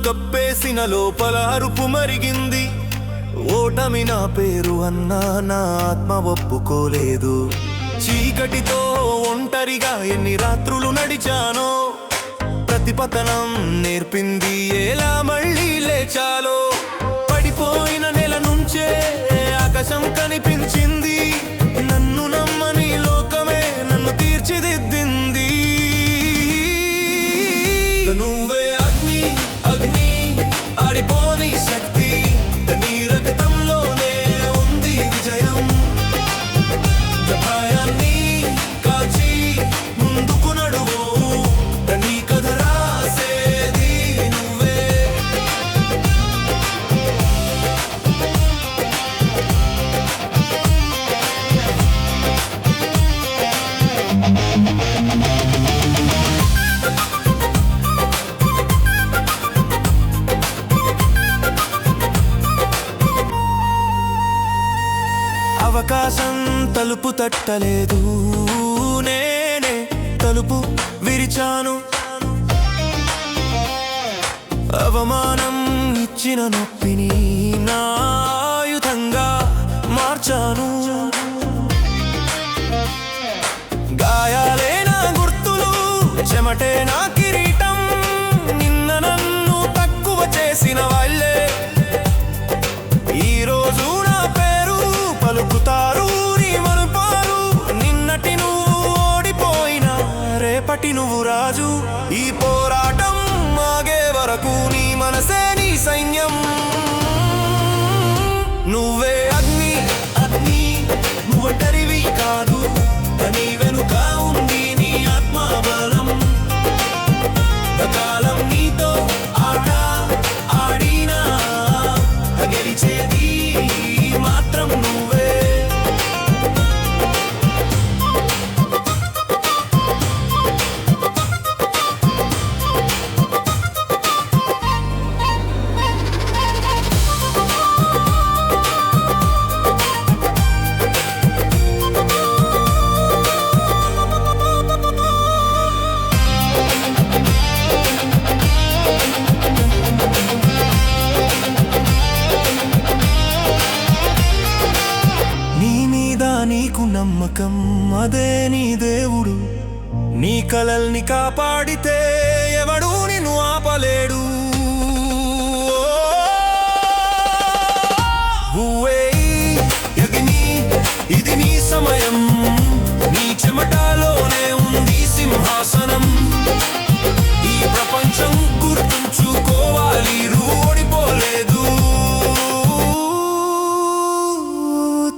కప్పేసిన లోపల అరుపు మరిగింది. ఓటమి నా పేరు అన్నా నా ఆత్మ ఒప్పుకోలేదు. చీకటితో ఒంటరిగా ఎన్ని రాత్రులు నడిచానో, ప్రతిపతనం నేర్పింది ఎలా మళ్ళీ లేచాలో. పడిపోయిన నెల నుంచే ఆకాశం కనిపించింది. నన్ను నమ్మని లోకమే నన్ను తీర్చిదిద్దింది. నువ్వే అగ్ని అగ్ని ఆడిపోని శక్తి, నీ రక్తంలోనే ఉంది విజయం. భయాన్ని కాచి ముందుకు నడువు, నీ కథ రాసేది నువ్వే. అవకాశం తలుపు తట్టలేదు, నేనే తలుపు విరిచాను. అవమానం ఇచ్చిన నొప్పిని నా ఆయుధంగా మార్చాను. గాయాలే నా గుర్తులు, చెమటే నా కిరీటం. నిన్న నన్ను తక్కువ చేసిన వాళ్ళే ఈరోజు నా పేరు పలుకుతారు. నీ మనుపారు, నిన్నటి నువ్వు ఓడిపోయినా రేపటి నువ్వు రాజు. ఈ పోరాటం ఆగే వరకు నీ మనసే నీ సైన్యం. నువ్వే అగ్ని అగ్ని నువ్వొంటరివి కాదు, నీ వెనుక ఉంది నీ ఆత్మబలం. కాలం నీతో ఆట ఆడినా గెలిచేది మాత్రం నువ్వే. నీకు నమ్మకం అదే నీ దేవుడు. నీ కలల్ని కాపాడితే ఎవడు నిన్ను ఆపలేడు. అగ్ని ఇది నీ సమయం, నీ చెమటలోనే ఉంది సింహాసనం. ఈ ప్రపంచం గుర్తుంచుకోవాలి, ఓడిపోలేదు.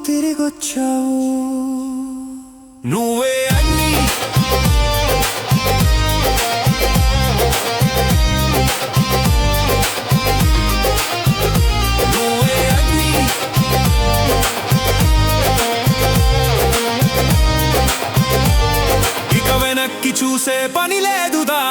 తిరిగొచ్చావు నువ్వే అగ్ని నువ్వే అగ్ని. ఇక వెనక్కి చూసే పని లేదుదా.